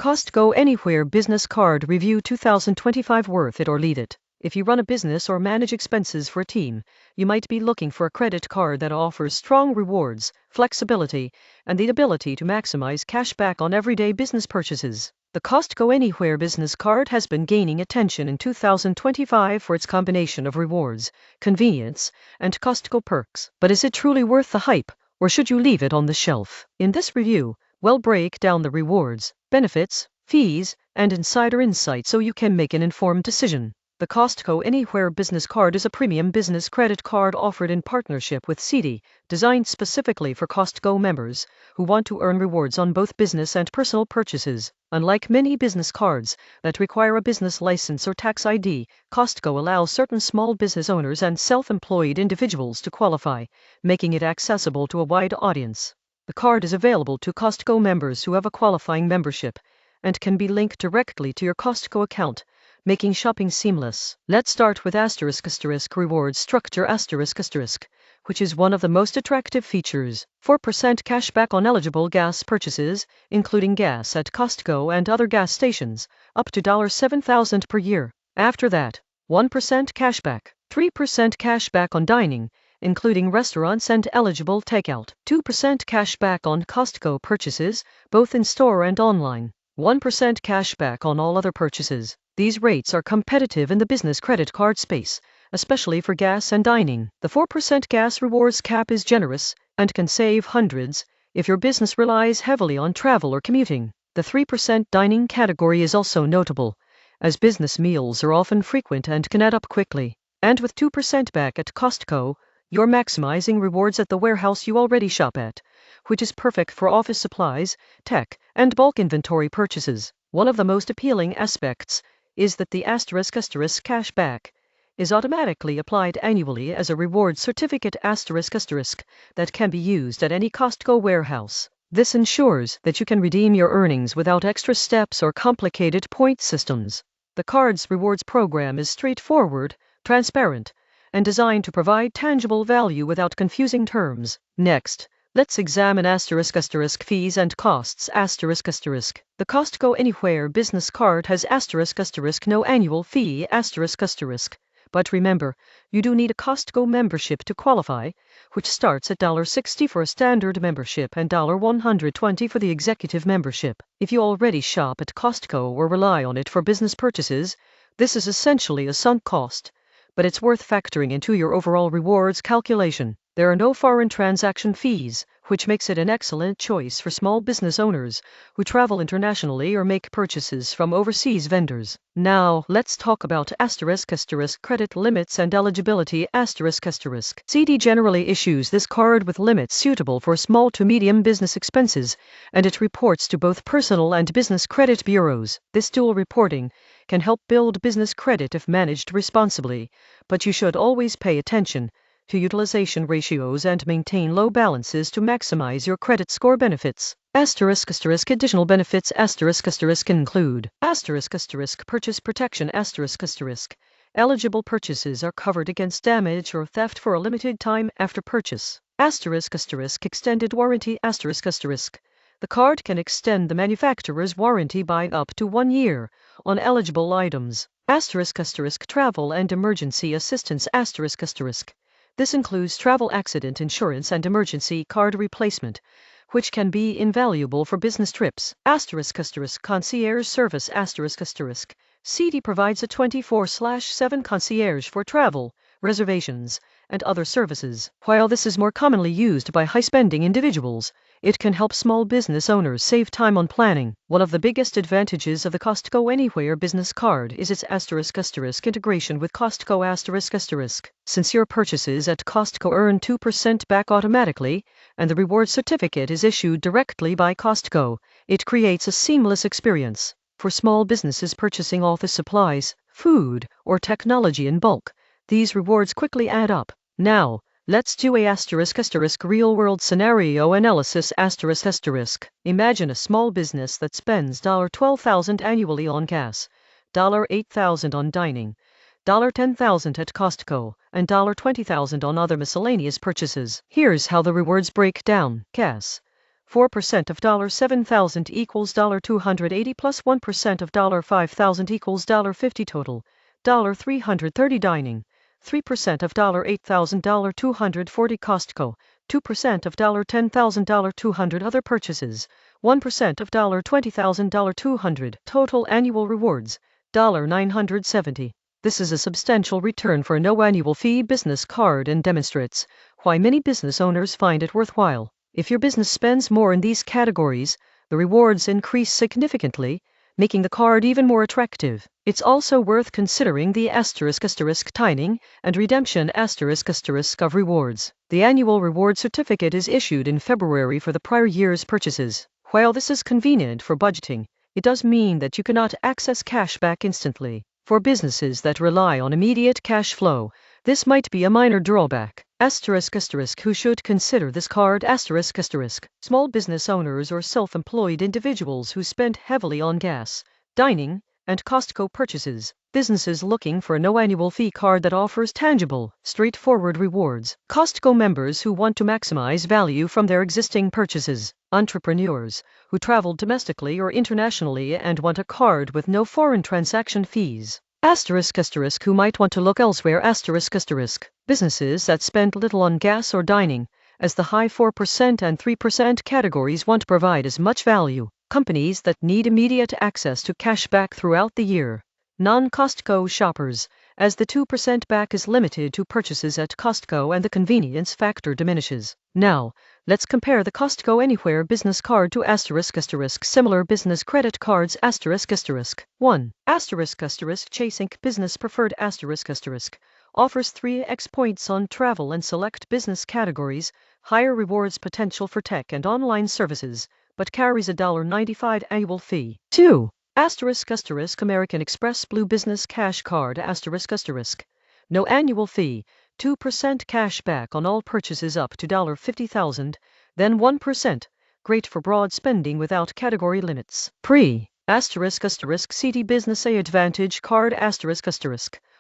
Costco Anywhere Business Card Review 2025. Worth it or leave it. If you run a business or manage expenses for a team, you might be looking for a credit card that offers strong rewards, flexibility, and the ability to maximize cash back on everyday business purchases. The Costco Anywhere Business Card has been gaining attention in 2025 for its combination of rewards, convenience, and Costco perks. But is it truly worth the hype, or should you leave it on the shelf? In this review, we'll break down the rewards, benefits, fees, and insider insights so you can make an informed decision. The Costco Anywhere Business Card is a premium business credit card offered in partnership with Citi, designed specifically for Costco members who want to earn rewards on both business and personal purchases. Unlike many business cards that require a business license or tax ID, Costco allows certain small business owners and self-employed individuals to qualify, making it accessible to a wide audience. The card is available to Costco members who have a qualifying membership and can be linked directly to your Costco account, making shopping seamless. Let's start with *** reward structure ***, which is one of the most attractive features. 4% cash back on eligible gas purchases, including gas at Costco and other gas stations, up to $7,000 per year. After that, 1% cash back, 3% cash back on dining, including restaurants and eligible takeout, 2% cash back on Costco purchases, both in-store and online, 1% cash back on all other purchases. These rates are competitive in the business credit card space, especially for gas and dining. The 4% gas rewards cap is generous and can save hundreds if your business relies heavily on travel or commuting. The 3% dining category is also notable, as business meals are often frequent and can add up quickly. And with 2% back at Costco, you're maximizing rewards at the warehouse you already shop at, which is perfect for office supplies, tech, and bulk inventory purchases. One of the most appealing aspects is that the ** cash back is automatically applied annually as a reward certificate ** that can be used at any Costco warehouse. This ensures that you can redeem your earnings without extra steps or complicated point systems. The card's rewards program is straightforward, transparent, and designed to provide tangible value without confusing terms. Next, let's examine ** fees and costs ***. The Costco Anywhere Business Card has ** no annual fee ***. But remember, you do need a Costco membership to qualify, which starts at $60 for a standard membership and $120 for the executive membership. If you already shop at Costco or rely on it for business purchases, this is essentially a sunk cost, but it's worth factoring into your overall rewards calculation. There are no foreign transaction fees, which makes it an excellent choice for small business owners who travel internationally or make purchases from overseas vendors. Now, let's talk about ** credit limits and eligibility ***. Citi generally issues this card with limits suitable for small to medium business expenses, and it reports to both personal and business credit bureaus. This dual reporting can help build business credit if managed responsibly, but you should always pay attention to utilization ratios and maintain low balances to maximize your credit score benefits. ***. Additional benefits include purchase protection ***. Eligible purchases are covered against damage or theft for a limited time after purchase. Extended warranty ***. The card can extend the manufacturer's warranty by up to 1 year on eligible items. ***. Travel and emergency assistance ***. This includes travel accident insurance and emergency card replacement, which can be invaluable for business trips. Concierge service ***. Citi provides a 24/7 concierge for travel, reservations, and other services. While this is more commonly used by high-spending individuals, it can help small business owners save time on planning. One of the biggest advantages of the Costco Anywhere Business Card is its ** integration with Costco ***. Since your purchases at Costco earn 2% back automatically, and the reward certificate is issued directly by Costco, it creates a seamless experience. For small businesses purchasing office supplies, food, or technology in bulk, these rewards quickly add up. Now, let's do a ** real-world scenario analysis ***. Imagine a small business that spends $12,000 annually on gas, $8,000 on dining, $10,000 at Costco, and $20,000 on other miscellaneous purchases. Here's how the rewards break down. Gas, 4% of $7,000 equals $280 plus 1% of $5,000 equals $50 total, $330 dining, 3% of $8,000 $240 Costco, 2% of $10,000 $200 other purchases, 1% of $20,000 $200 total annual rewards, $970. This is a substantial return for no annual fee business card and demonstrates why many business owners find it worthwhile. If your business spends more in these categories, the rewards increase significantly, making the card even more attractive. It's also worth considering the ** timing and redemption ** of rewards. The annual reward certificate is issued in February for the prior year's purchases. While this is convenient for budgeting, it does mean that you cannot access cash back instantly. For businesses that rely on immediate cash flow, this might be a minor drawback. **** Who should consider this card? ***. Small business owners or self-employed individuals who spend heavily on gas, dining, and Costco purchases. Businesses looking for no annual fee card that offers tangible, straightforward rewards. Costco members who want to maximize value from their existing purchases. Entrepreneurs who travel domestically or internationally and want a card with no foreign transaction fees. ***, who might want to look elsewhere. ***. Businesses that spend little on gas or dining, as the high 4% and 3% categories won't provide as much value. Companies that need immediate access to cash back throughout the year. Non-Costco shoppers, as the 2% back is limited to purchases at Costco and the convenience factor diminishes. Now, let's compare the Costco Anywhere business card to ***, similar business credit cards. ***. 1. Chase Inc. Business Preferred ***. Offers 3x points on travel and select business categories, higher rewards potential for tech and online services, but carries a $95 annual fee. 2. American Express Blue Business Cash Card ***. No annual fee, 2% cash back on all purchases up to $50,000, then 1%, great for broad spending without category limits. Pre. Citi Business Advantage Card ***.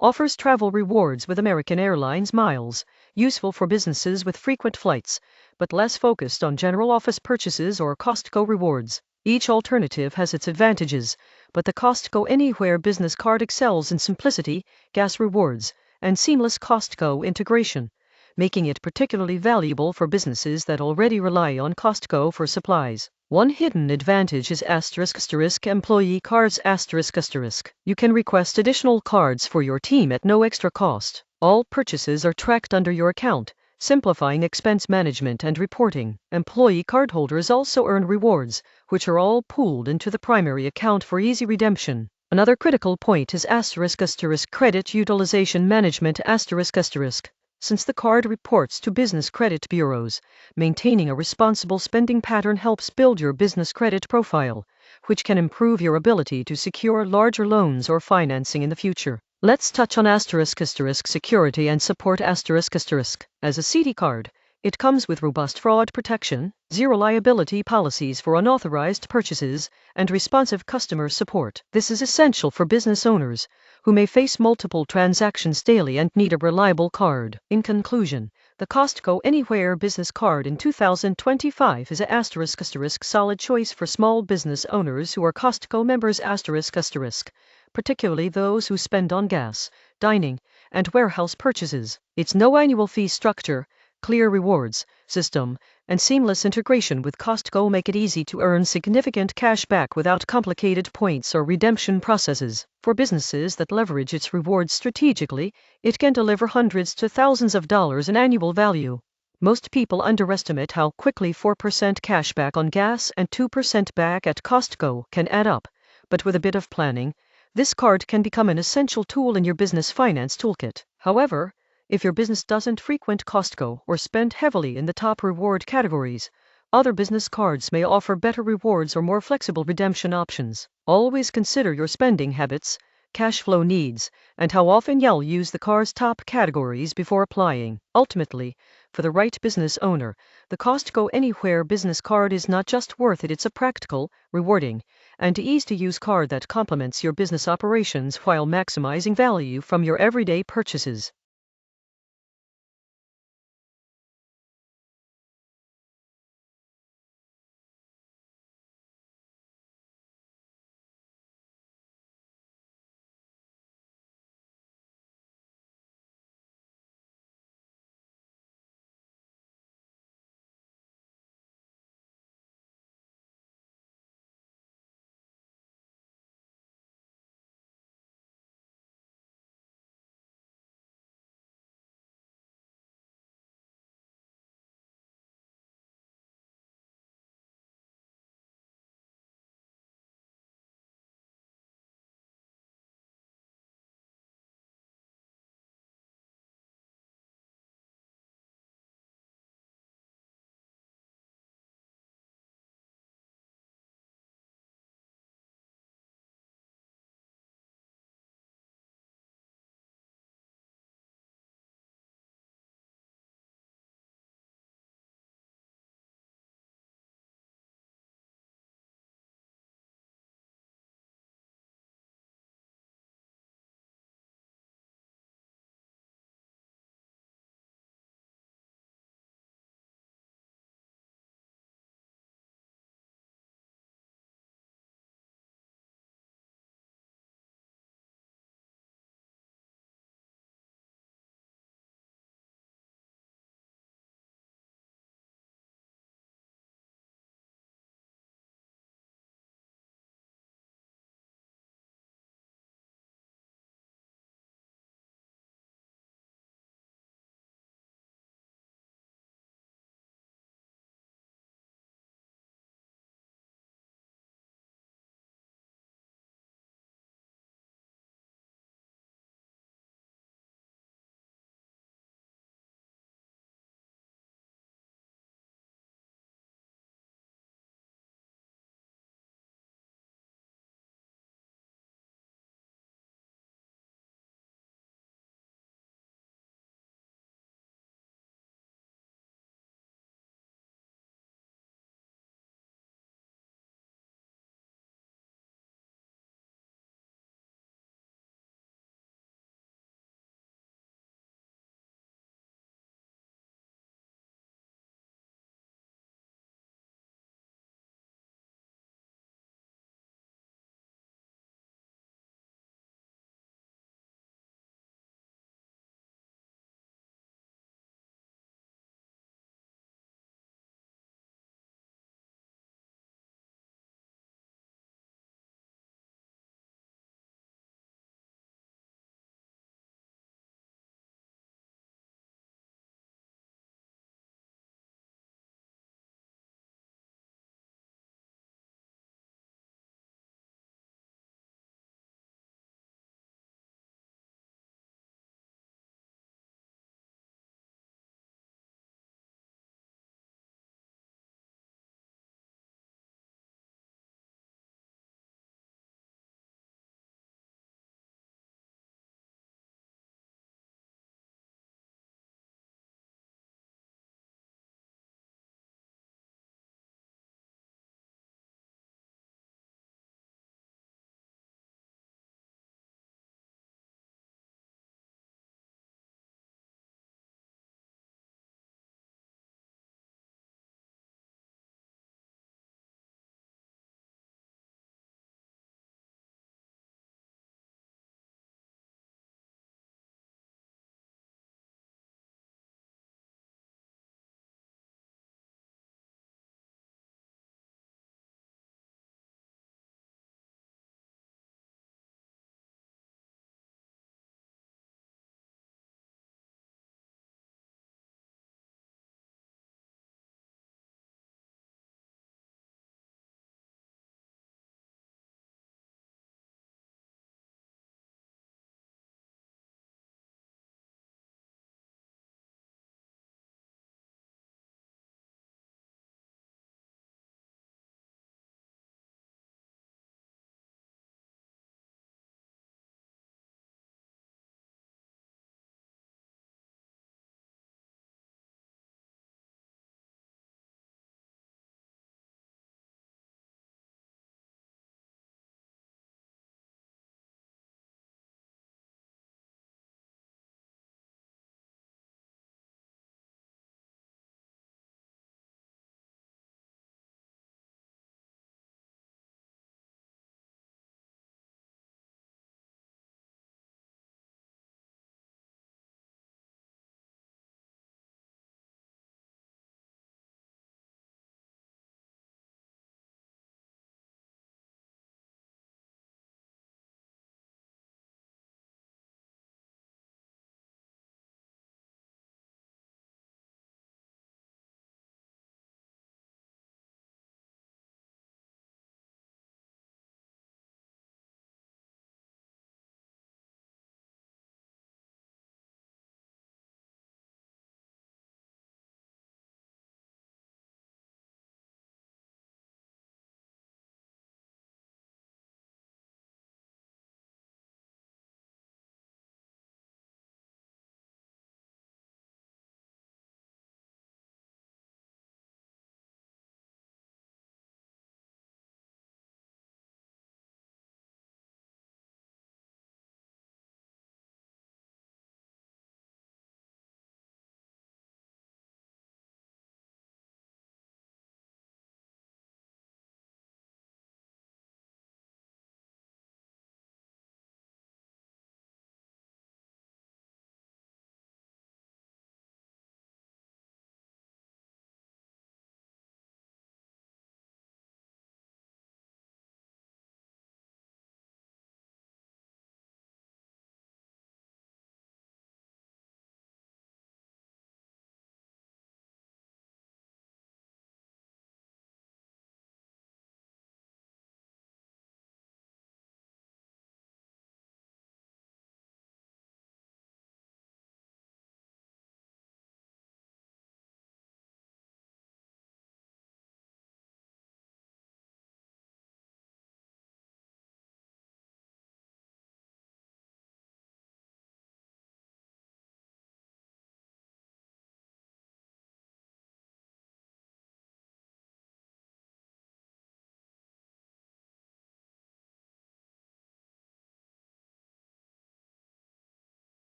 Offers travel rewards with American Airlines miles, useful for businesses with frequent flights, but less focused on general office purchases or Costco rewards. Each alternative has its advantages, but the Costco Anywhere business card excels in simplicity, gas rewards, and seamless Costco integration, making it particularly valuable for businesses that already rely on Costco for supplies. One hidden advantage is *** employee cards ***. You can request additional cards for your team at no extra cost. All purchases are tracked under your account, simplifying expense management and reporting. Employee cardholders also earn rewards, which are all pooled into the primary account for easy redemption. Another critical point is ** credit utilization management ***. Since the card reports to business credit bureaus, maintaining a responsible spending pattern helps build your business credit profile, which can improve your ability to secure larger loans or financing in the future. Let's touch on ** security and support ** As a Citi card, it comes with robust fraud protection, zero liability policies for unauthorized purchases, and responsive customer support. This is essential for business owners who may face multiple transactions daily and need a reliable card. In conclusion, the Costco Anywhere business card in 2025 is a ** solid choice for small business owners who are Costco members ***, particularly those who spend on gas, dining, and warehouse purchases. Its no annual fee structure, clear rewards system, and seamless integration with Costco make it easy to earn significant cash back without complicated points or redemption processes. For businesses that leverage its rewards strategically, it can deliver hundreds to thousands of dollars in annual value. Most people underestimate how quickly 4% cash back on gas and 2% back at Costco can add up, but with a bit of planning, this card can become an essential tool in your business finance toolkit. However, if your business doesn't frequent Costco or spend heavily in the top reward categories, other business cards may offer better rewards or more flexible redemption options. Always consider your spending habits, cash flow needs, and how often you'll use the card's top categories before applying. Ultimately, for the right business owner, the Costco Anywhere business card is not just worth it, it's a practical, rewarding, and easy-to-use card that complements your business operations while maximizing value from your everyday purchases.